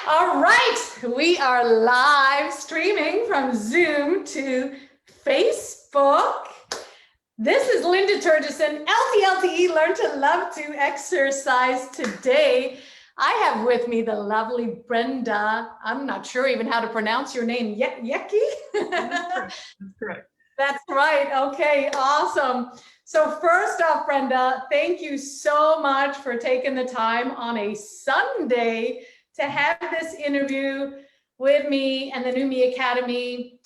All right, we are live streaming from Zoom to Facebook. This is Linda Turgison, LTLTE, Learn to Love to Exercise. Today, I have with me the lovely Brenda. I'm not sure even how to pronounce your name. Yecke? That's correct. That's right. Okay, awesome. So first off, Brenda, thank you so much for taking the time on a Sunday to have this interview with me and the New Me Academy.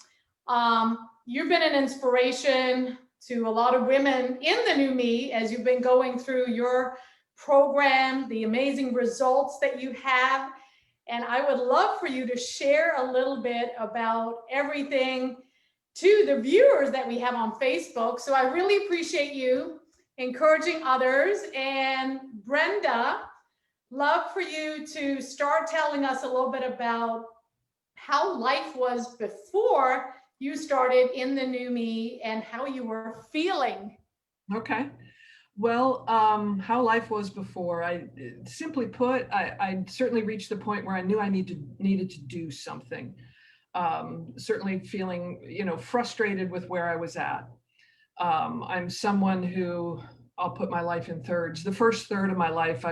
You've been an inspiration to a lot of women in the New Me as you've been going through your program, the amazing results that you have. And I would love for you to share a little bit about everything to the viewers that we have on Facebook. So I really appreciate you encouraging others. And Brenda, love for you to start telling us a little bit about how life was before you started in the New Me and how you were feeling. Okay. Well, how life was before. Simply put, I certainly reached the point where I knew I needed to do something. Certainly feeling, frustrated with where I was at. I'm someone who, I'll put my life in thirds. The first third of my life,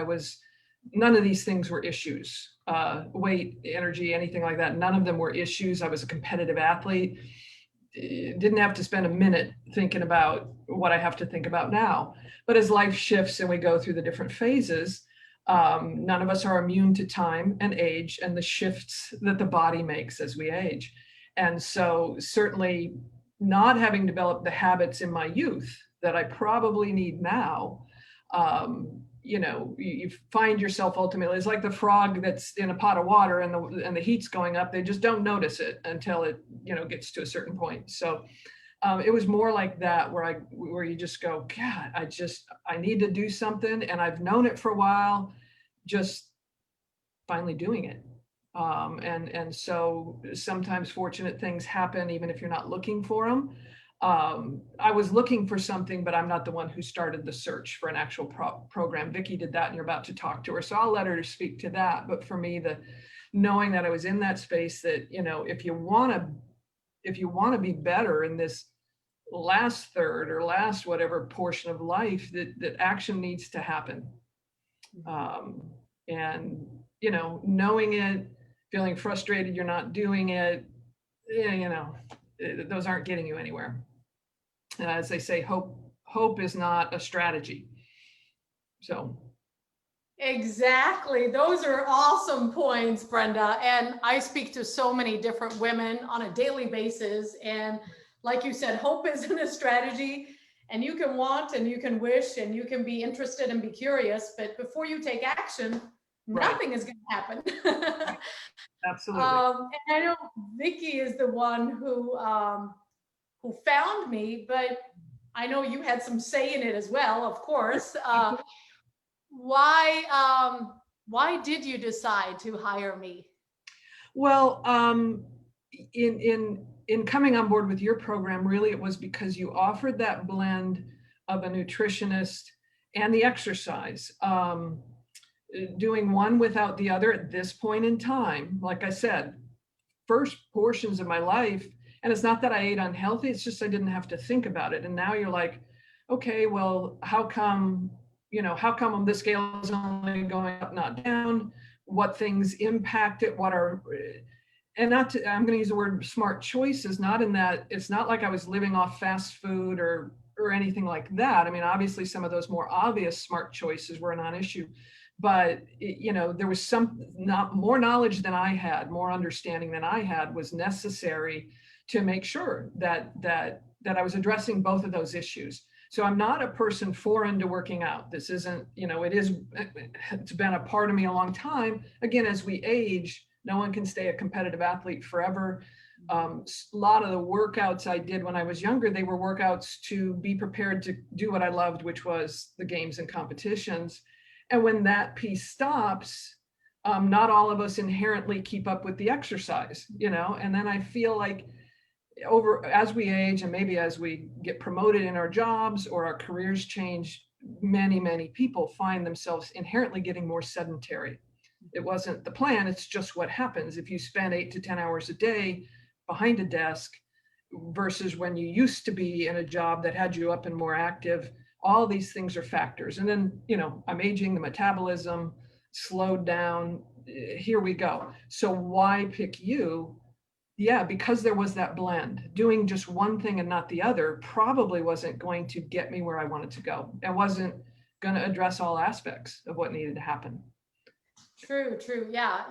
none of these things were issues. Weight, energy, anything like that. None of them were issues. I was a competitive athlete. Didn't have to spend a minute thinking about what I have to think about now. But as life shifts and we go through the different phases, none of us are immune to time and age and the shifts that the body makes as we age. And so certainly not having developed the habits in my youth that I probably need now, you find yourself ultimately, it's like the frog that's in a pot of water and the heat's going up. They just don't notice it until it, gets to a certain point. So it was more like that where you just go, God, I need to do something. And I've known it for a while, just finally doing it. And so sometimes fortunate things happen, even if you're not looking for them. I was looking for something, but I'm not the one who started the search for an actual program. Vicki did that, and you're about to talk to her. So I'll let her speak to that. But for me, knowing that I was in that space, that, if you want to be better in this last third or last whatever portion of life, that action needs to happen. And, knowing it, feeling frustrated, you're not doing it, those aren't getting you anywhere. As they say, hope is not a strategy. So. Exactly. Those are awesome points, Brenda. And I speak to so many different women on a daily basis. And like you said, hope isn't a strategy. And you can want and you can wish and you can be interested and be curious. But before you take action, nothing is going to happen. Absolutely. And I know Vicki is the one who found me, but I know you had some say in it as well, of course. Why did you decide to hire me? Well, in coming on board with your program, really it was because you offered that blend of a nutritionist and the exercise. Doing one without the other at this point in time, like I said, first portions of my life, and it's not that I ate unhealthy, it's just I didn't have to think about it. And now you're like, okay, well, how come the scale is only going up, not down? What things impact it? I'm going to use the word smart choices, not in that it's not like I was living off fast food or anything like that. I mean, obviously some of those more obvious smart choices were a non-issue, but there was more knowledge than I had, more understanding than I had was necessary to make sure that I was addressing both of those issues. So I'm not a person foreign to working out. This isn't, it's been a part of me a long time. Again, as we age, no one can stay a competitive athlete forever. A lot of the workouts I did when I was younger, they were workouts to be prepared to do what I loved, which was the games and competitions. And when that piece stops, not all of us inherently keep up with the exercise, and then I feel like as we age and maybe as we get promoted in our jobs or our careers change, many people find themselves inherently getting more sedentary. It wasn't the plan, it's just what happens if you spend 8 to 10 hours a day behind a desk versus when you used to be in a job that had you up and more active. All these things are factors. And then, I'm aging, the metabolism slowed down. Here we go. So why pick you? Yeah, because there was that blend. Doing just one thing and not the other probably wasn't going to get me where I wanted to go. It wasn't going to address all aspects of what needed to happen. True, true. Yeah.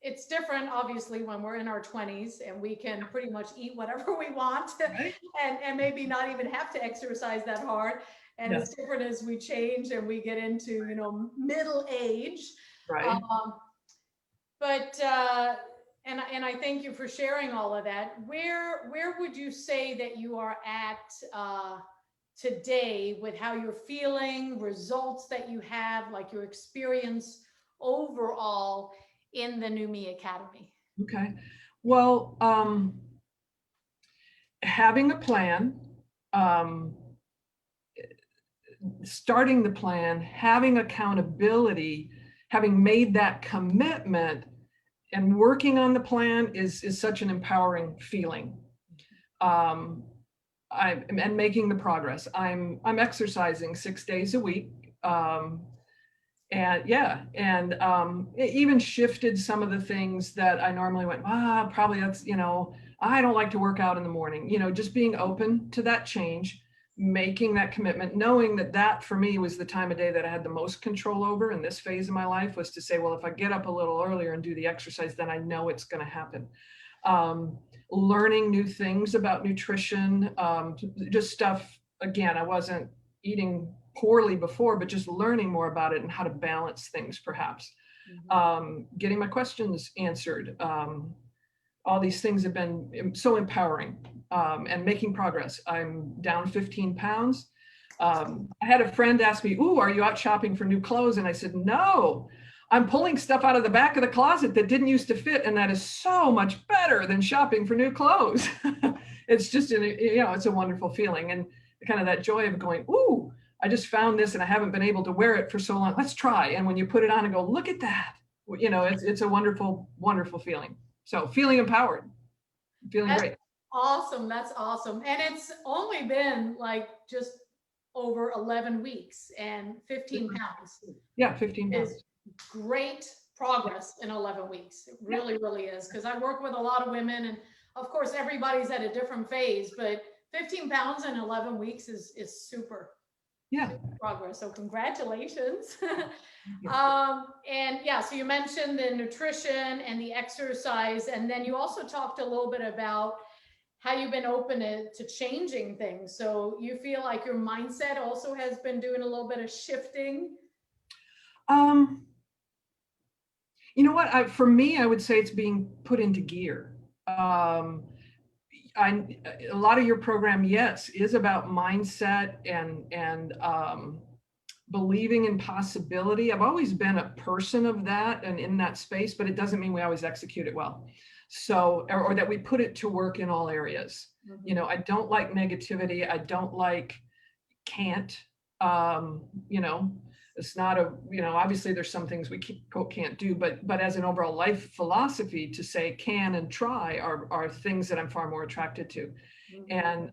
It's different, obviously, when we're in our 20s and we can pretty much eat whatever we want Right? and maybe not even have to exercise that hard. And Yeah. it's different as we change and we get into, middle age. Right. Um, but and I thank you for sharing all of that. Where would you say that you are at today with how you're feeling, results that you have, like your experience overall in the New Me Academy? Okay. Well, having a plan, starting the plan, having accountability, having made that commitment and working on the plan is such an empowering feeling. And making the progress. I'm exercising 6 days a week. And yeah, and it even shifted some of the things that I normally went, probably that's, I don't like to work out in the morning, just being open to that change, making that commitment, knowing that for me was the time of day that I had the most control over in this phase of my life, was to say, well, if I get up a little earlier and do the exercise, then I know it's going to happen. Learning new things about nutrition, just stuff, again, I wasn't eating poorly before, but just learning more about it and how to balance things perhaps. Getting my questions answered. All these things have been so empowering, and making progress. I'm down 15 pounds. I had a friend ask me, "Ooh, are you out shopping for new clothes?" And I said, "No, I'm pulling stuff out of the back of the closet that didn't used to fit. And that is so much better than shopping for new clothes." It's just, it's a wonderful feeling. And kind of that joy of going, "Ooh, I just found this and I haven't been able to wear it for so long. Let's try." And when you put it on and go, "Look at that," it's a wonderful, wonderful feeling. So feeling empowered, feeling That's great. awesome. That's awesome. And it's only been like just over 11 weeks and 15 pounds. Yeah, 15 pounds. Is great progress in 11 weeks. It really, really is. Because I work with a lot of women, and of course, everybody's at a different phase, but 15 pounds in 11 weeks is super. Yeah. Progress. So congratulations. And yeah, so you mentioned the nutrition and the exercise, and then you also talked a little bit about how you've been open to changing things. So you feel like your mindset also has been doing a little bit of shifting? You know what? For me, I would say it's being put into gear. A lot of your program, yes, is about mindset and believing in possibility. I've always been a person of that and in that space, but it doesn't mean we always execute it well. So, or that we put it to work in all areas. Mm-hmm. I don't like negativity. I don't like can't. It's not obviously there's some things we can't do, but as an overall life philosophy, to say can and try are things that I'm far more attracted to. Mm-hmm. And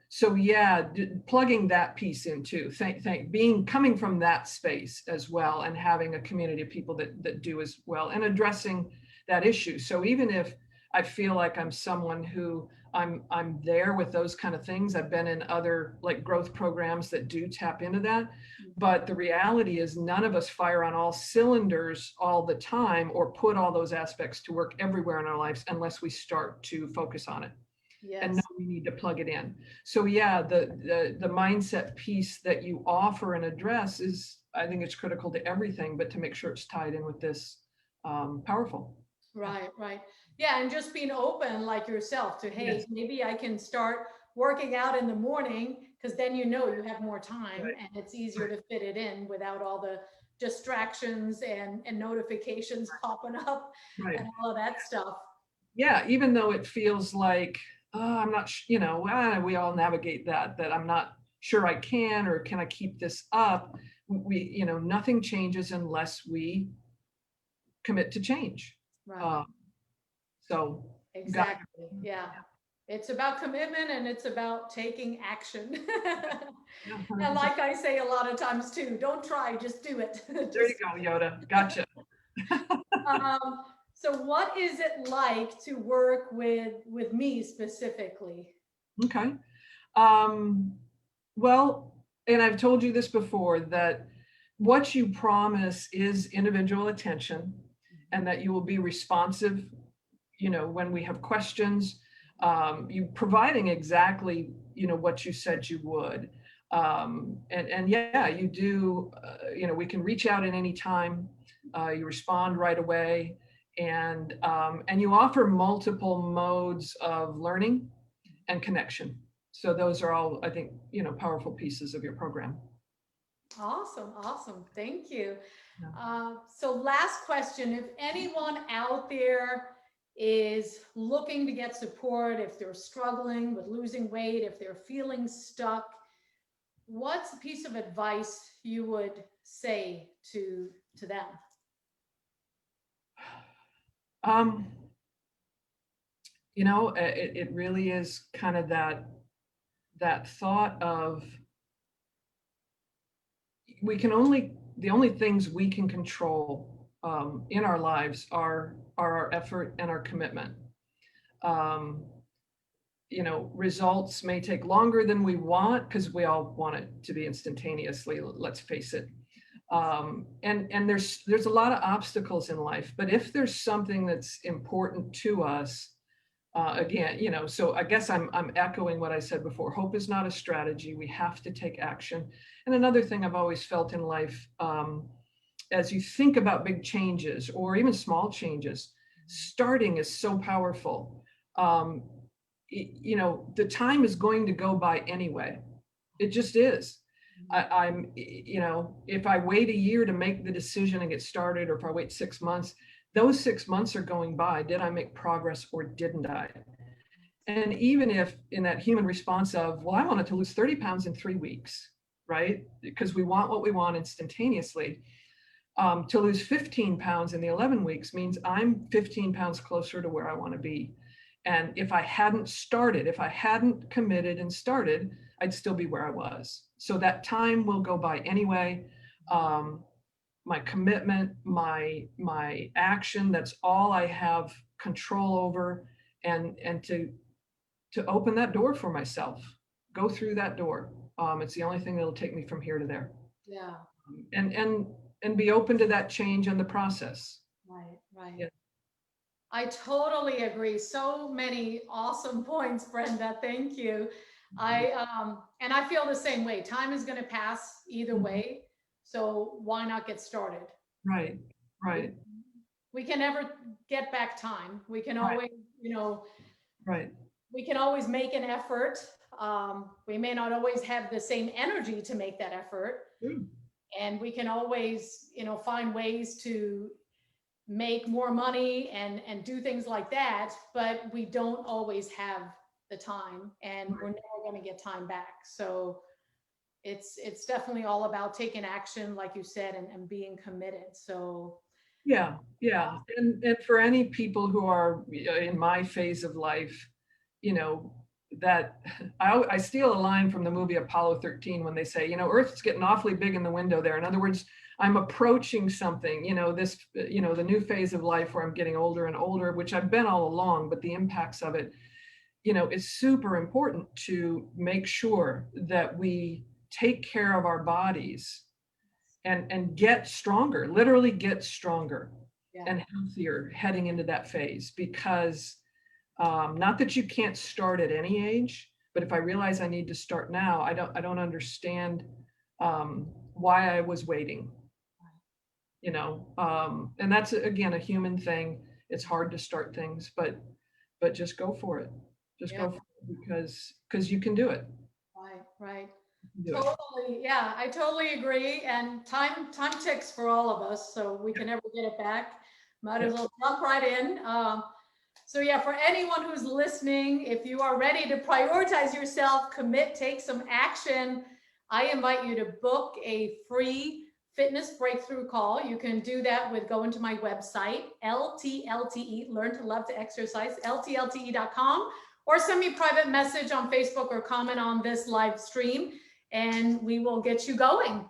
so yeah, plugging that piece in too, coming from that space as well, and having a community of people that do as well, and addressing that issue. So even if I feel like I'm someone who I'm there with those kind of things, I've been in other like growth programs that do tap into that. But the reality is none of us fire on all cylinders all the time or put all those aspects to work everywhere in our lives unless we start to focus on it. Yes. And know we need to plug it in. So yeah, the mindset piece that you offer and address is, I think it's critical to everything, but to make sure it's tied in with this powerful. Right, right. Yeah, and just being open like yourself to, hey, yes, maybe I can start working out in the morning, because then you have more time, right, and it's easier to fit it in without all the distractions and notifications popping up, right, and all of that stuff. Yeah, even though it feels like, I'm not, we all navigate that I'm not sure I can, or can I keep this up? Nothing changes unless we commit to change. Right. So Exactly. Yeah. It's about commitment and it's about taking action. yeah, And 100%. like I say a lot of times too, don't try, just do it. There you Just, go, Yoda. Gotcha. um, so what is it like to work with me specifically? Okay. Um, well, and I've told you this before, that what you promise is individual attention and that you will be responsive, when we have questions, you providing exactly, what you said you would. And yeah, you do, we can reach out at any time. You respond right away, and you offer multiple modes of learning and connection. So those are all, I think, powerful pieces of your program. Awesome, awesome. Thank you. Yeah. So last question, if anyone out there is looking to get support, if they're struggling with losing weight, if they're feeling stuck, what's a piece of advice you would say to them? Um, it really is kind of that thought of, the only things we can control in our lives are our effort and our commitment. Um, results may take longer than we want because we all want it to be instantaneously. Let's face it. And there's a lot of obstacles in life, but if there's something that's important to us, again, so I guess I'm echoing what I said before. Hope is not a strategy. We have to take action. And another thing I've always felt in life, as you think about big changes or even small changes, starting is so powerful. The time is going to go by anyway. It just is. If I wait a year to make the decision and get started, or if I wait 6 months, those 6 months are going by. Did I make progress or didn't I? And even if in that human response of, well, I wanted to lose 30 pounds in 3 weeks, right? Because we want what we want instantaneously. To lose 15 pounds in the 11 weeks means I'm 15 pounds closer to where I want to be. And if I hadn't committed and started, I'd still be where I was. So that time will go by anyway. My commitment, my action, that's all I have control over. And to open that door for myself, go through that door. It's the only thing that'll take me from here to there. Yeah. And be open to that change in the process. Right, right. Yeah. I totally agree. So many awesome points, Brenda. Thank you. And I feel the same way. Time is going to pass either way. So why not get started? Right, right, We can never get back time. We can right, always, right, we can always make an effort. We may not always have the same energy to make that effort. mm, And we can always, find ways to make more money and do things like that, but we don't always have the time, and we're never going to get time back. So it's definitely all about taking action, like you said, and being committed. So yeah, yeah. And for any people who are in my phase of life, that I steal a line from the movie Apollo 13 when they say, Earth's getting awfully big in the window there. In other words, I'm approaching something, the new phase of life where I'm getting older and older, which I've been all along, but the impacts of it, it's super important to make sure that we take care of our bodies and get stronger, literally get stronger and healthier heading into that phase. Because not that you can't start at any age, but if I realize I need to start now, I don't understand why I was waiting. And that's again a human thing. It's hard to start things, but just go for it. Just go for it because you can do it. Right, right. Do it. Totally. Yeah, I totally agree. And time ticks for all of us, so we can never get it back. Might as well jump right in. So yeah, for anyone who's listening, if you are ready to prioritize yourself, commit, take some action, I invite you to book a free fitness breakthrough call. You can do that with going to my website, LTLTE, Learn to Love to Exercise, LTLTE.com, or send me a private message on Facebook or comment on this live stream, and we will get you going.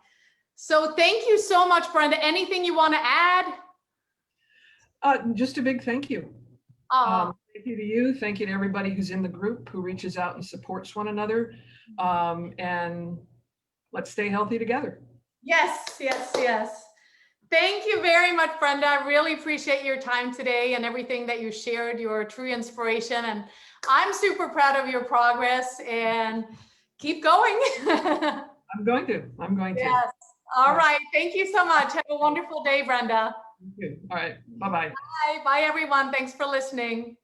So thank you so much, Brenda. Anything you want to add? Just a big thank you. Thank you to you. Thank you to everybody who's in the group, who reaches out and supports one another. And let's stay healthy together. Yes, yes, yes. Thank you very much, Brenda. I really appreciate your time today and everything that you shared. You're a true inspiration, and I'm super proud of your progress, and keep going. I'm going to. Yes. All right. Thank you so much. Have a wonderful day, Brenda. Thank you. All right. Bye-bye. Bye. Bye, everyone. Thanks for listening.